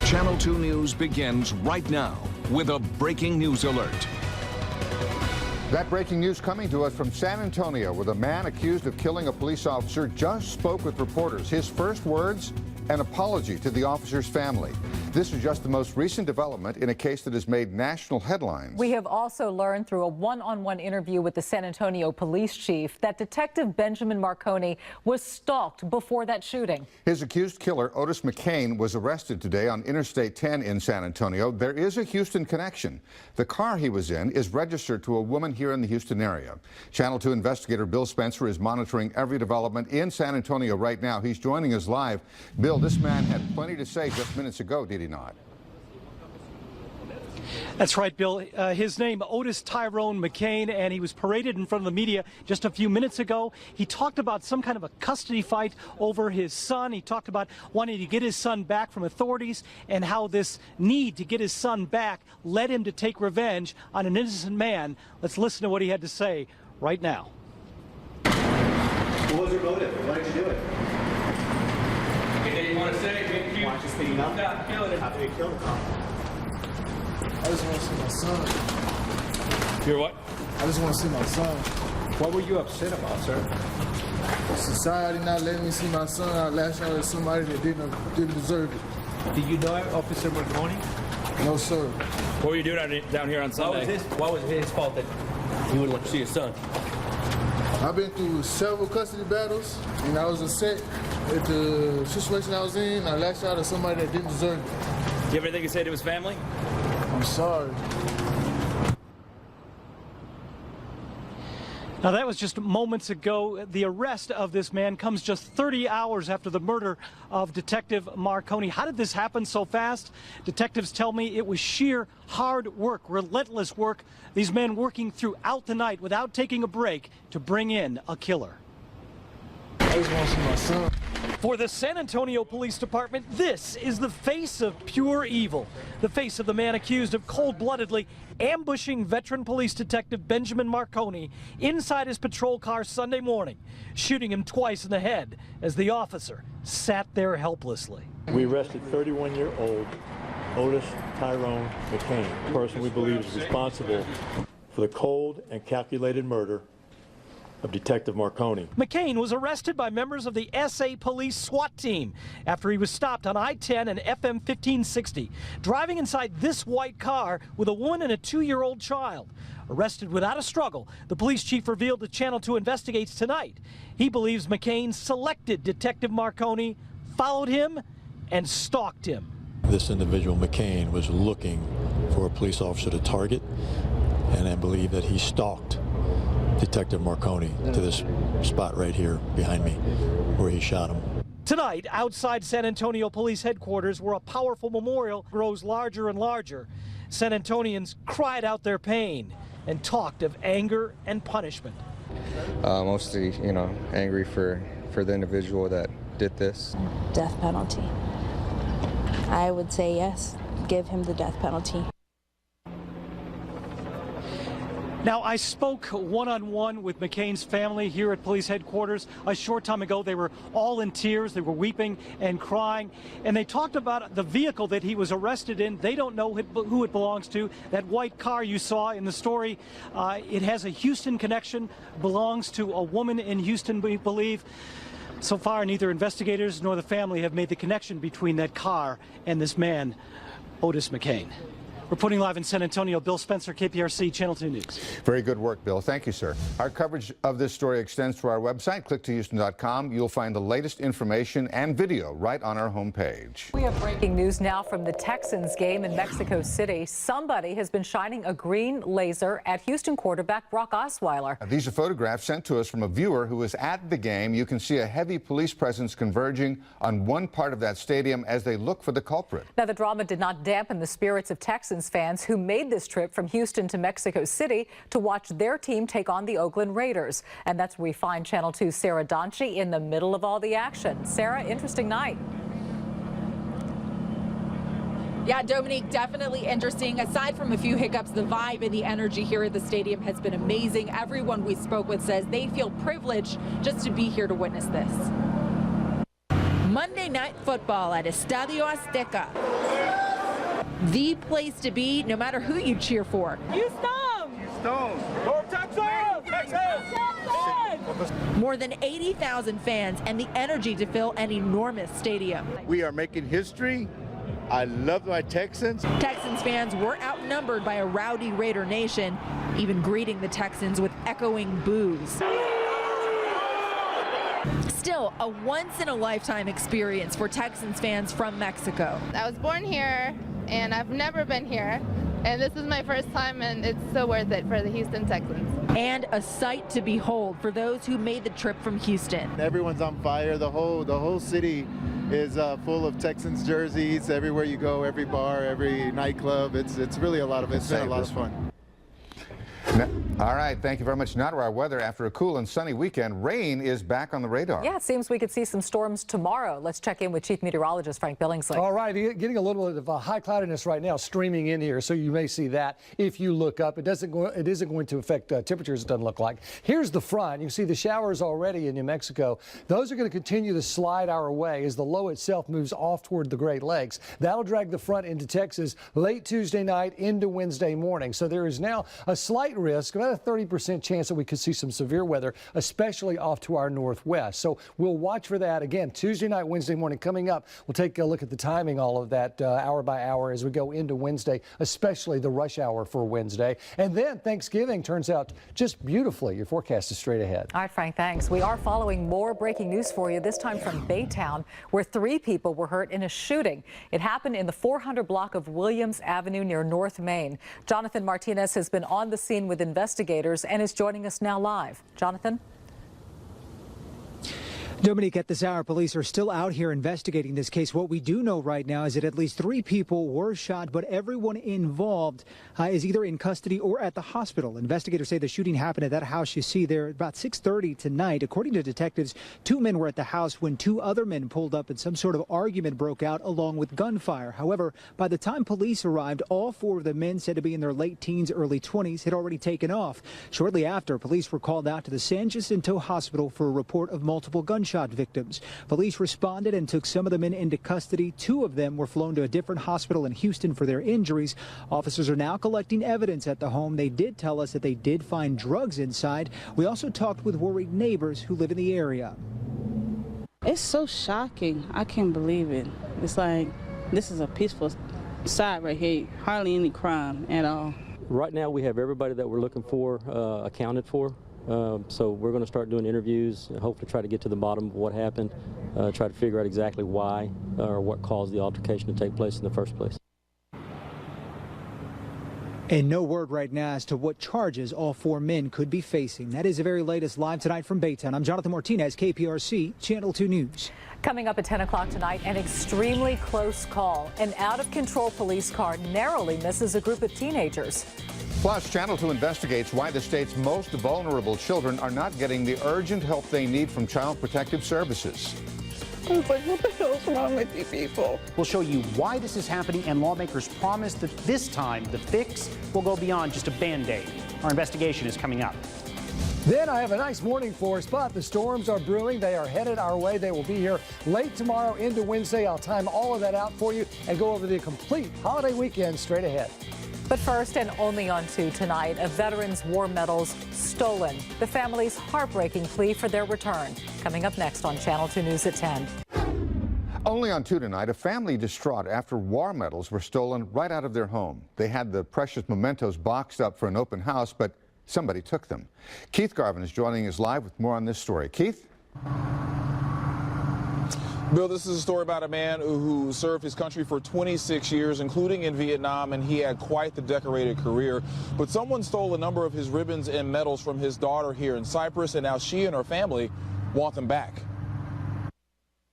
Channel 2 News begins right now with a breaking news alert. That breaking news coming to us from San Antonio, where the man accused of killing a police officer just spoke with reporters. His first words, an apology to the officer's family. This is just the most recent development in a case that has made national headlines. We have also learned through a one-on-one interview with the San Antonio police chief that Detective Benjamin Marconi was stalked before that shooting. His accused killer, Otis McCain, was arrested today on Interstate 10 in San Antonio. There is a Houston connection. The car he was in is registered to a woman here in the Houston area. Channel 2 investigator Bill Spencer is monitoring every development in San Antonio right now. He's joining us live. Bill, this man had plenty to say just minutes ago, did he not? That's right, Bill. His name, Otis Tyrone McCain, and he was paraded in front of the media just a few minutes ago. He talked about some kind of a custody fight over his son. He talked about wanting to get his son back from authorities and how this need to get his son back led him to take revenge on an innocent man. Let's listen to what he had to say right now. What was your motive? Why did you do it? He didn't want to say it. Why don't you speak up? Stop killing him. How did he kill the cop? I just want to see my son. You're what? I just want to see my son. What were you upset about, sir? Society not letting me see my son. I lashed out at somebody that didn't deserve it. Did you know Officer Marconi? No, sir. What were you doing down here on Sunday? What was his fault that you wouldn't want to see his son? I've been through several custody battles, and I was upset at the situation I was in. I lashed out at somebody that didn't deserve it. Do you have anything to say to his family? I'm sorry. Now, that was just moments ago. The arrest of this man comes just 30 hours after the murder of Detective Marconi. How did this happen so fast? Detectives tell me it was sheer hard work, relentless work. These men working throughout the night without taking a break to bring in a killer. I just want to see my son. For the San Antonio Police Department, this is the face of pure evil. The face of the man accused of cold-bloodedly ambushing veteran police detective Benjamin Marconi inside his patrol car Sunday morning, shooting him twice in the head as the officer sat there helplessly. We arrested 31-year-old Otis Tyrone McCain, a person we believe is responsible for the cold and calculated murder of Detective Marconi. McCain was arrested by members of the SA Police SWAT team after he was stopped on I-10 and FM 1560, driving inside this white car with a 1- and a 2-year-old child. Arrested without a struggle, the police chief revealed to Channel 2 Investigates tonight. He believes McCain selected Detective Marconi, followed him, and stalked him. This individual, McCain, was looking for a police officer to target, and I believe that he stalked Detective Marconi to this spot right here behind me where he shot him. Tonight, outside San Antonio Police Headquarters, where a powerful memorial grows larger and larger, San Antonians cried out their pain and talked of anger and punishment. Mostly, angry for the individual that did this. Death penalty. I would say yes, give him the death penalty. Now, I spoke one-on-one with McCain's family here at police headquarters a short time ago. They were all in tears. They were weeping and crying. And they talked about the vehicle that he was arrested in. They don't know who it belongs to. That white car you saw in the story, it has a Houston connection, belongs to a woman in Houston, we believe. So far, neither investigators nor the family have made the connection between that car and this man, Otis McCain. Reporting live in San Antonio, Bill Spencer, KPRC, Channel 2 News. Very good work, Bill. Thank you, sir. Our coverage of this story extends to our website, click2houston.com. You'll find the latest information and video right on our homepage. We have breaking news now from the Texans game in Mexico City. Somebody has been shining a green laser at Houston quarterback Brock Osweiler. These are photographs sent to us from a viewer who was at the game. You can see a heavy police presence converging on one part of that stadium as they look for the culprit. Now, the drama did not dampen the spirits of Texans fans who made this trip from Houston to Mexico City to watch their team take on the Oakland Raiders. And that's where we find Channel 2's Sarah Donchi in the middle of all the action. Sarah, interesting night. Yeah, Dominique, definitely interesting. Aside from a few hiccups, the vibe and the energy here at the stadium has been amazing. Everyone we spoke with says they feel privileged just to be here to witness this. Monday Night Football at Estadio Azteca. The place to be, no matter who you cheer for. More than 80,000 fans and the energy to fill an enormous stadium. We are making history. I love my Texans. Texans fans were outnumbered by a rowdy Raider nation, even greeting the Texans with echoing boos. Still, a once-in-a-lifetime experience for Texans fans from Mexico. I was born here, and I've never been here, and this is my first time, and it's so worth it for the Houston Texans. And a sight to behold for those who made the trip from Houston. Everyone's on fire. The whole city is full of Texans jerseys. Everywhere you go, every bar, every nightclub, it's really a lot of it's been a lot of fun. All right, thank you very much. Now to our weather. After a cool and sunny weekend, rain is back on the radar. Yeah, it seems we could see some storms tomorrow. Let's check in with Chief Meteorologist Frank Billingsley. All right, getting a little bit of high cloudiness right now streaming in here, so you may see that if you look up. It isn't going to affect temperatures, it doesn't look like. Here's the front. You can see the showers already in New Mexico. Those are going to continue to slide our way as the low itself moves off toward the Great Lakes. That'll drag the front into Texas late Tuesday night into Wednesday morning. So there is now a slight risk, about a 30% chance that we could see some severe weather, especially off to our northwest. So we'll watch for that again Tuesday night, Wednesday morning coming up. We'll take a look at the timing, all of that hour by hour as we go into Wednesday, especially the rush hour for Wednesday. And then Thanksgiving turns out just beautifully. Your forecast is straight ahead. All right, Frank, thanks. We are following more breaking news for you, this time from Baytown, where 3 people were hurt in a shooting. It happened in the 400 block of Williams Avenue near North Main. Jonathan Martinez has been on the scene with investigators and is joining us now live. Jonathan? Dominique, at this hour, police are still out here investigating this case. What we do know right now is that at least 3 people were shot, but everyone involved is either in custody or at the hospital. Investigators say the shooting happened at that house you see there about 6:30 tonight. According to detectives, 2 men were at the house when 2 other men pulled up and some sort of argument broke out along with gunfire. However, by the time police arrived, all 4 of the men, said to be in their late teens, early 20s, had already taken off. Shortly after, police were called out to the San Jacinto Hospital for a report of multiple gunshot victims. Police responded and took some of the men into custody. 2 of them were flown to a different hospital in Houston for their injuries. Officers are now collecting evidence at the home. They did tell us that they did find drugs inside. We also talked with worried neighbors who live in the area. It's so shocking. I can't believe it. It's like this is a peaceful side right here. Hardly any crime at all. Right now we have everybody that we're looking for accounted for. So we're going to start doing interviews and hopefully try to get to the bottom of what happened, try to figure out exactly why or what caused the altercation to take place in the first place. And no word right now as to what charges all 4 men could be facing. That is the very latest live tonight from Baytown. I'm Jonathan Martinez, KPRC, Channel 2 News. Coming up at 10 o'clock tonight, an extremely close call. An out-of-control police car narrowly misses a group of teenagers. Plus, Channel 2 investigates why the state's most vulnerable children are not getting the urgent help they need from Child Protective Services. I was like, what the hell's wrong with you people? We'll show you why this is happening, and lawmakers promise that this time the fix will go beyond just a Band-Aid. Our investigation is coming up. Then I have a nice morning for us, but the storms are brewing. They are headed our way. They will be here late tomorrow into Wednesday. I'll time all of that out for you and go over the complete holiday weekend straight ahead. But first, and only on 2 tonight, a veteran's war medals stolen. The family's heartbreaking plea for their return. Coming up next on Channel 2 News at 10. Only on 2 tonight, a family distraught after war medals were stolen right out of their home. They had the precious mementos boxed up for an open house, but somebody took them. Keith Garvin is joining us live with more on this story. Keith? Bill, this is a story about a man who served his country for 26 years, including in Vietnam, and he had quite the decorated career. But someone stole a number of his ribbons and medals from his daughter here in Cyprus, and now she and her family want them back.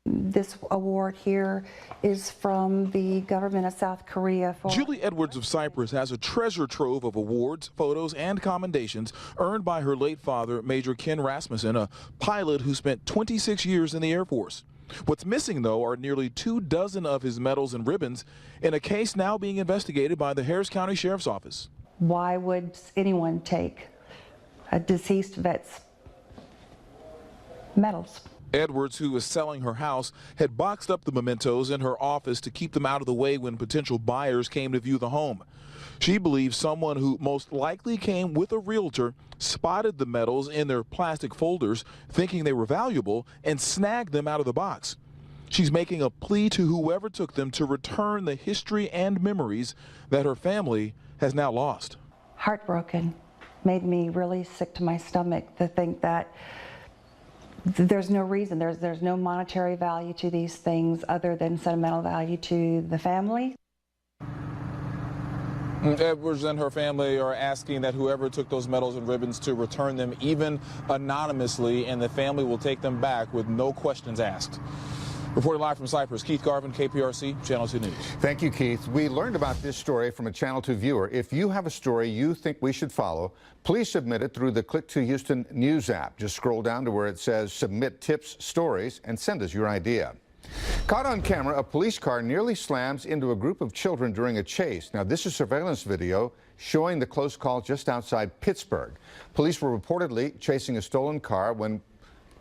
This award here is from the government of South Korea. Julie Edwards of Cyprus has a treasure trove of awards, photos, and commendations earned by her late father, Major Ken Rasmussen, a pilot who spent 26 years in the Air Force. What's missing, though, are nearly 24 of his medals and ribbons in a case now being investigated by the Harris County Sheriff's Office. Why would anyone take a deceased vet's medals? Edwards, who was selling her house, had boxed up the mementos in her office to keep them out of the way when potential buyers came to view the home. She believes someone who most likely came with a realtor spotted the medals in their plastic folders, thinking they were valuable, and snagged them out of the box. She's making a plea to whoever took them to return the history and memories that her family has now lost. Heartbroken. Made me really sick to my stomach to think that there's no reason, there's no monetary value to these things other than sentimental value to the family. Edwards and her family are asking that whoever took those medals and ribbons to return them, even anonymously, and the family will take them back with no questions asked. Reporting live from Cyprus, Keith Garvin, KPRC, Channel 2 News. Thank you, Keith. We learned about this story from a Channel 2 viewer. If you have a story you think we should follow, please submit it through the Click to Houston News app. Just scroll down to where it says Submit Tips, Stories, and send us your idea. Caught on camera, a police car nearly slams into a group of children during a chase. Now, this is surveillance video showing the close call just outside Pittsburgh. Police were reportedly chasing a stolen car when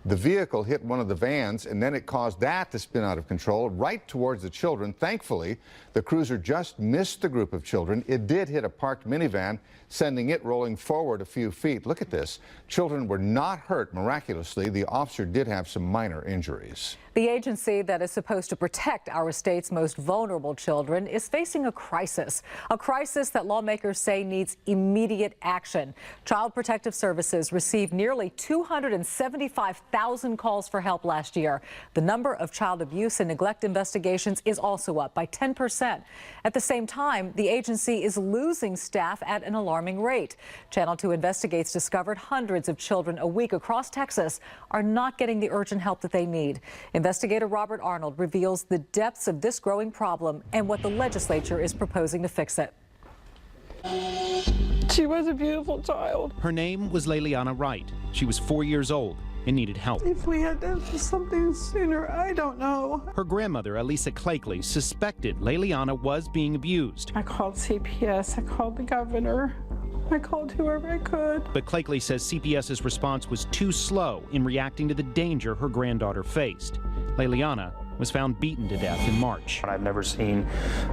the vehicle hit one of the vans, and then it caused that to spin out of control right towards the children. Thankfully, the cruiser just missed the group of children. It did hit a parked minivan, sending it rolling forward a few feet. Look at this. Children were not hurt miraculously. The officer did have some minor injuries. The agency that is supposed to protect our state's most vulnerable children is facing a crisis that lawmakers say needs immediate action. Child Protective Services received nearly 275,000 calls for help last year. The number of child abuse and neglect investigations is also up by 10%. At the same time, the agency is losing staff at an alarming rate. Channel 2 Investigates discovered hundreds of children a week across Texas are not getting the urgent help that they need. Investigator Robert Arnold reveals the depths of this growing problem and what the legislature is proposing to fix it. She was a beautiful child. Her name was Leliana Wright. She was 4 years old and needed help. If we had done something sooner, I don't know. Her grandmother, Elisa Clakeley, suspected Leliana was being abused. I called CPS, I called the governor, I called whoever I could. But Clakeley says CPS's response was too slow in reacting to the danger her granddaughter faced. Leliana was found beaten to death in March. I've never seen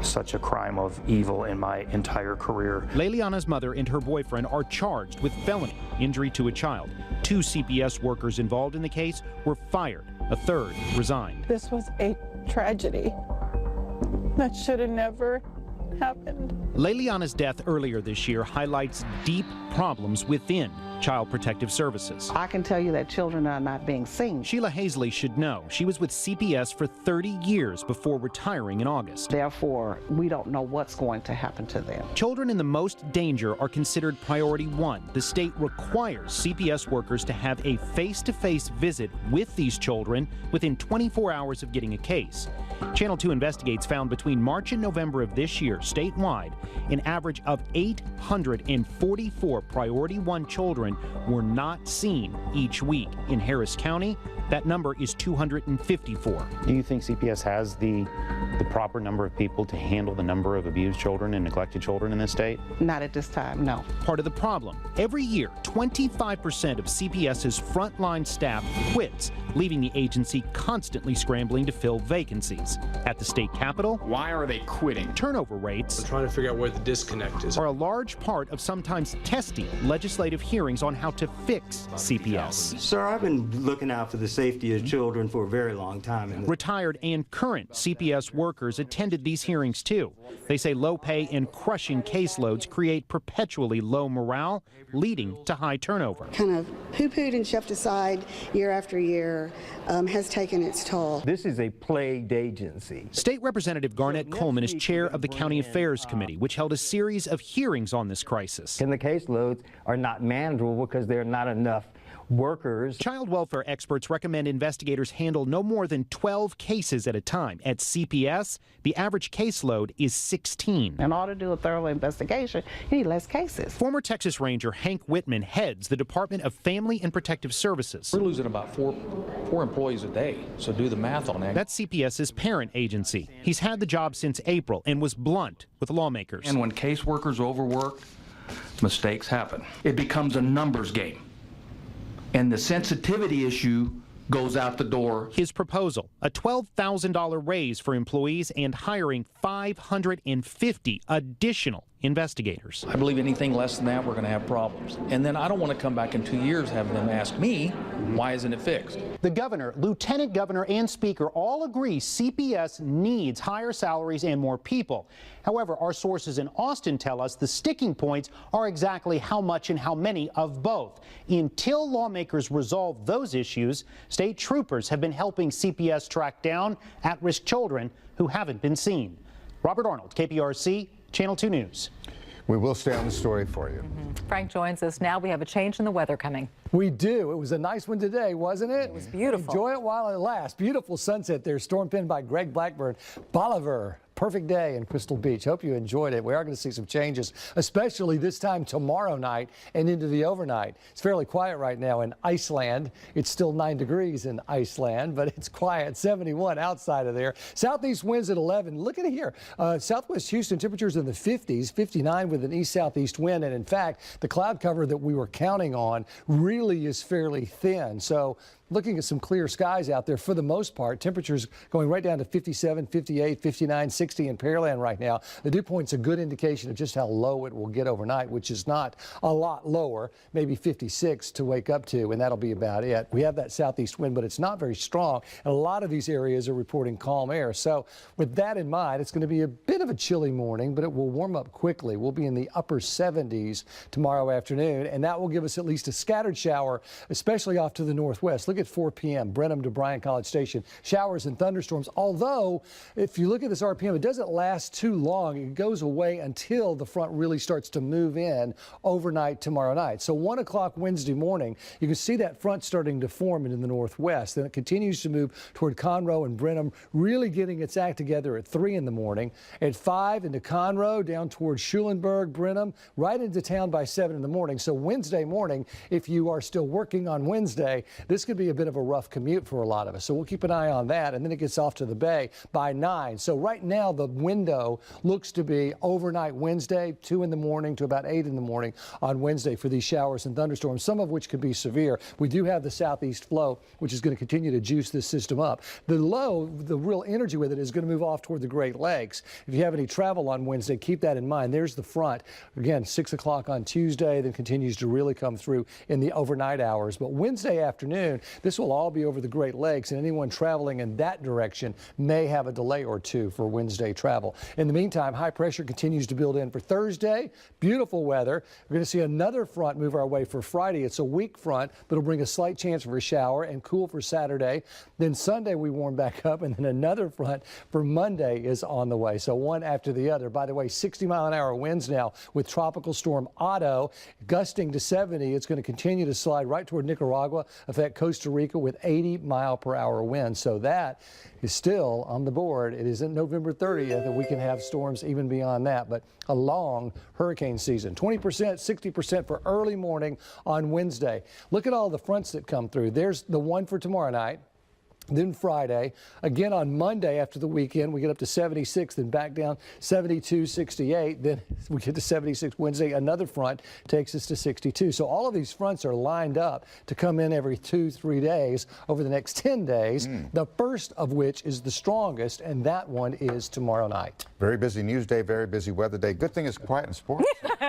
such a crime of evil in my entire career. Leliana's mother and her boyfriend are charged with felony injury to a child. 2 CPS workers involved in the case were fired. A third resigned. This was a tragedy that should have never happened. Leliana's death earlier this year highlights deep problems within Child Protective Services. I can tell you that children are not being seen. Sheila Hazley should know. She was with CPS for 30 years before retiring in August. Therefore, we don't know what's going to happen to them. Children in the most danger are considered priority 1. The state requires CPS workers to have a face-to-face visit with these children within 24 hours of getting a case. Channel 2 Investigates found between March and November of this year, statewide, an average of 844 priority 1 children were not seen each week. In Harris County, that number is 254. Do you think CPS has the proper number of people to handle the number of abused children and neglected children in this state? Not at this time, no. Part of the problem, every year, 25% of CPS's frontline staff quits, leaving the agency constantly scrambling to fill vacancies. At the state capitol, Why are they quitting? turnover rates I'm trying to figure out where the disconnect is. are a large part of sometimes testy legislative hearings on how to fix CPS. Sir, I've been looking out for the safety of children for a very long time. Retired and current CPS workers attended these hearings too. They say low pay and crushing caseloads create perpetually low morale, leading to high turnover. Kind of poo-pooed and shoved aside year after year has taken its toll. This is a plagued agency. State Representative Garnett Coleman is chair of the County Affairs Committee, which held a series of hearings on this crisis. And the caseloads are not manageable because there are not enough workers. Child welfare experts recommend investigators handle no more than 12 cases at a time. At CPS, the average caseload is 16. In order to do a thorough investigation, you need less cases. Former Texas Ranger Hank Whitman heads the Department of Family and Protective Services. We're losing about four employees a day, so do the math on that. That's CPS's parent agency. He's had the job since April and was blunt with lawmakers. And when caseworkers overwork, mistakes happen. It becomes a numbers game. And the sensitivity issue goes out the door. His proposal, a $12,000 raise for employees and hiring 550 additional investigators. I believe anything less than that, we're going to have problems. And then I don't want to come back in 2 years having them ask me, why isn't it fixed? The governor, lieutenant governor, and speaker all agree CPS needs higher salaries and more people. However, our sources in Austin tell us the sticking points are exactly how much and how many of both. Until lawmakers resolve those issues, state troopers have been helping CPS track down at-risk children who haven't been seen. Robert Arnold, KPRC, Channel 2 News. We will stay on the story for you. Frank joins us now. We have a change in the weather coming. We do. It was a nice one today, wasn't it? It was beautiful. Enjoy it while it lasts. Beautiful sunset there, storm pinned by Greg Blackburn. Bolivar. Perfect day in Crystal Beach. Hope you enjoyed it. We are going to see some changes, especially this time tomorrow night and into the overnight. It's fairly quiet right now in Iceland. It's still 9 degrees in Iceland, but it's quiet. 71 outside of there. Southeast winds at 11. Look at it here. Southwest Houston temperatures in the 50s, 59 with an east-southeast wind. And in fact, the cloud cover that we were counting on really is fairly thin. So looking at some clear skies out there for the most part. Temperatures going right down to 57, 58, 59, 60 in Pearland right now. The dew point's a good indication of just how low it will get overnight, which is not a lot lower, maybe 56 to wake up to, and that'll be about it. We have that southeast wind, but it's not very strong, and a lot of these areas are reporting calm air. So with that in mind, it's going to be a bit of a chilly morning, but it will warm up quickly. We'll be in the upper 70s tomorrow afternoon, and that will give us at least a scattered shower, especially off to the northwest. Look at 4 p.m. Brenham to Bryan College Station. Showers and thunderstorms, although if you look at this RPM, it doesn't last too long. It goes away until the front really starts to move in overnight tomorrow night. So 1 o'clock Wednesday morning, you can see that front starting to form in the northwest. Then it continues to move toward Conroe and Brenham, really getting its act together at 3 in the morning. At 5 into Conroe, down toward Schulenburg, Brenham, right into town by 7 in the morning. So Wednesday morning, if you are still working on Wednesday, this could be a bit of a rough commute for a lot of us. So we'll keep an eye on that. And then it gets off to the bay by 9. So right now the window looks to be overnight Wednesday, 2 in the morning to about 8 in the morning on Wednesday for these showers and thunderstorms, some of which could be severe. We do have the southeast flow, which is going to continue to juice this system up. The low, the real energy with it is going to move off toward the Great Lakes. If you have any travel on Wednesday, keep that in mind. There's the front. Again, 6 o'clock on Tuesday, then continues to really come through in the overnight hours. But Wednesday afternoon, this will all be over the Great Lakes, and anyone traveling in that direction may have a delay or two for Wednesday travel. In the meantime, high pressure continues to build in for Thursday. Beautiful weather. We're going to see another front move our way for Friday. It's a weak front, but it'll bring a slight chance for a shower and cool for Saturday. Then Sunday we warm back up, and then another front for Monday is on the way. So one after the other. By the way, 60-mile-an-hour winds now with Tropical Storm Otto gusting to 70. It's going to continue to slide right toward Nicaragua, affect Costa Rica with 80-mile-per-hour winds. So that is still on the board. It isn't November 30th that we can have storms even beyond that, but a long hurricane season. 20%, 60% for early morning on Wednesday. Look at all the fronts that come through. There's the one for tomorrow night. Then Friday, again on Monday after the weekend, we get up to 76, then back down 72, 68. Then we get to 76 Wednesday. Another front takes us to 62. So all of these fronts are lined up to come in every 2-3 days over the next 10 days, the first of which is the strongest, and that one is tomorrow night. Very busy news day, very busy weather day. Good thing it's quiet in sports.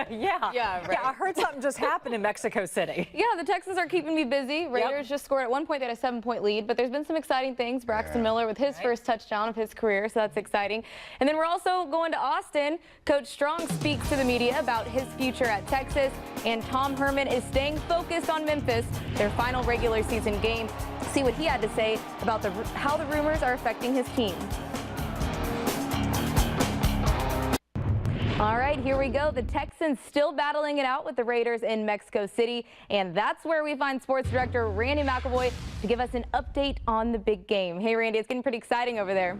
Yeah, right. I heard something just happened in Mexico City. Yeah, the Texans are keeping me busy. Raiders just scored at one point. They had a 7-point lead, but there's been some exciting things. Braxton Miller with his first touchdown of his career, so that's exciting. And then we're also going to Austin. Coach Strong speaks to the media about his future at Texas, and Tom Herman is staying focused on Memphis, their final regular season game. See what he had to say about how the rumors are affecting his team. All right, here we go. The Texans still battling it out with the Raiders in Mexico City, and that's where we find sports director Randy McElvoy to give us an update on the big game. Hey, Randy, it's getting pretty exciting over there.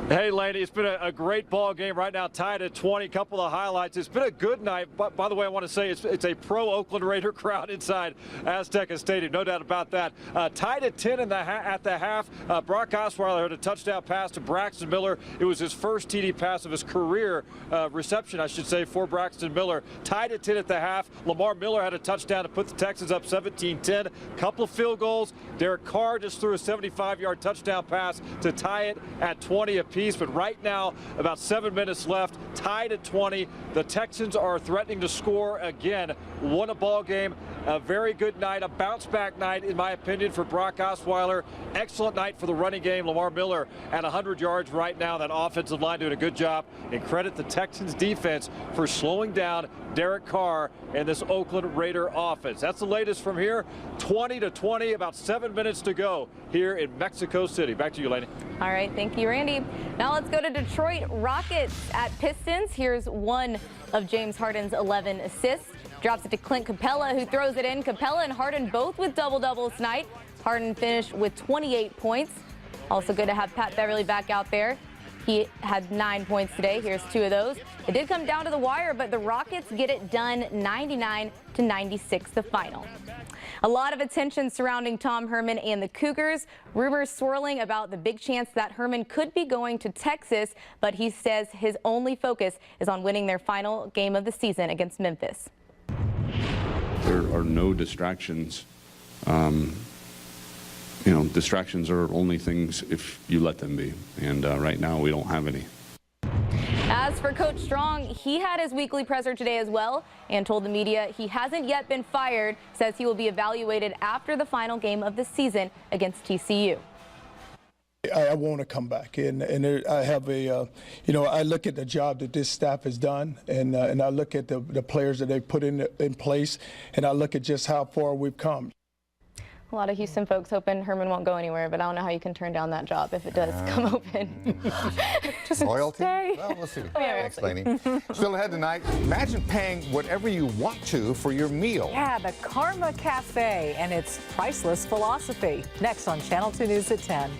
Hey, Laney, it's been a great ball game right now, tied at 20. Couple of highlights. It's been a good night. But by the way, I want to say it's a pro Oakland Raider crowd inside Azteca Stadium, no doubt about that. Tied at 10 at the half. Brock Osweiler had a touchdown pass to Braxton Miller. It was his first TD pass of his career reception, I should say, for Braxton Miller. Tied at 10 at the half. Lamar Miller had a touchdown to put the Texans up 17-10. Couple of field goals. Derek Carr just threw a 75-yard touchdown pass to tie it at 20 apiece. But right now, about 7 minutes left, tied at 20. The Texans are threatening to score again. Won a ball game. A very good night, a bounce-back night, in my opinion, for Brock Osweiler. Excellent night for the running game. Lamar Miller at 100 yards right now. That offensive line doing a good job. And credit the Texans defense for slowing down Derek Carr and this Oakland Raider offense. That's the latest from here. 20-20, about 7 minutes to go here in Mexico City. Back to you, Laney. All right, thank you, Randy. Now let's go to Detroit Rockets at Pistons. Here's one of James Harden's 11 assists. Drops it to Clint Capella, who throws it in. Capella and Harden both with double-doubles tonight. Harden finished with 28 points. Also good to have Pat Beverly back out there. He had 9 points today. Here's 2 of those. It did come down to the wire, but the Rockets get it done 99-96, the final. A lot of attention surrounding Tom Herman and the Cougars. Rumors swirling about the big chance that Herman could be going to Texas, but he says his only focus is on winning their final game of the season against Memphis. There are no distractions. Distractions are only things if you let them be. And right now we don't have any. As for Coach Strong, he had his weekly presser today as well and told the media he hasn't yet been fired, says he will be evaluated after the final game of the season against TCU. I want to come back, and I have a, I look at the job that this staff has done, and I look at the players that they put in place, and I look at just how far we've come. A lot of Houston folks hoping Herman won't go anywhere, but I don't know how you can turn down that job if it does come open. Loyalty? Well, we'll see. Thanks, Laney. Still ahead tonight, imagine paying whatever you want to for your meal. Yeah, the Karma Cafe and its priceless philosophy. Next on Channel 2 News at 10.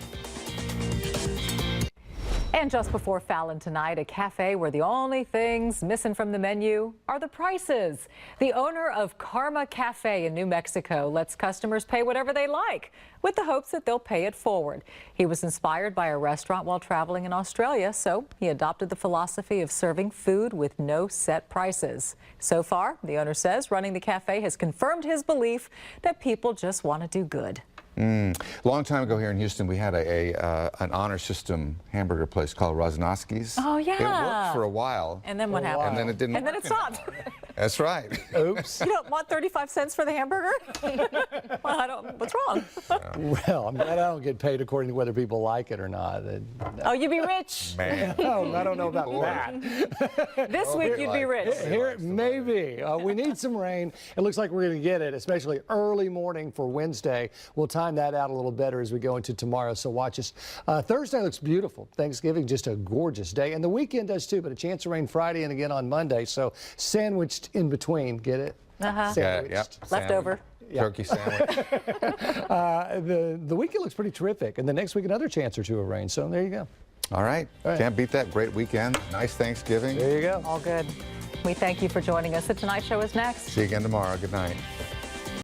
And just before Fallon tonight, a cafe where the only things missing from the menu are the prices. The owner of Karma Cafe in New Mexico lets customers pay whatever they like with the hopes that they'll pay it forward. He was inspired by a restaurant while traveling in Australia, so he adopted the philosophy of serving food with no set prices. So far, the owner says running the cafe has confirmed his belief that people just want to do good. A long time ago here in Houston, we had an honor system hamburger place called Rosnowski's. Oh, yeah. It worked for a while. And then what happened? And then it didn't And then work it stopped. That's right. Oops. You don't want 35 cents for the hamburger? Well, what's wrong? Well, I'm glad I don't get paid according to whether people like it or not. Oh, you'd be rich. Man. Oh, I don't know about that. This week you'd be rich. Here, maybe. We need some rain. It looks like we're going to get it, especially early morning for Wednesday. We'll time that out a little better as we go into tomorrow, so watch us. Thursday looks beautiful. Thanksgiving, just a gorgeous day. And the weekend does too, but a chance of rain Friday and again on Monday. So sandwiched in between, get it? Yeah, yep. Leftover. Turkey sandwich. The weekend looks pretty terrific. And the next week, another chance or two of rain. So there you go. All right. Can't beat that. Great weekend. Nice Thanksgiving. There you go. All good. We thank you for joining us. The Tonight Show is next. See you again tomorrow. Good night.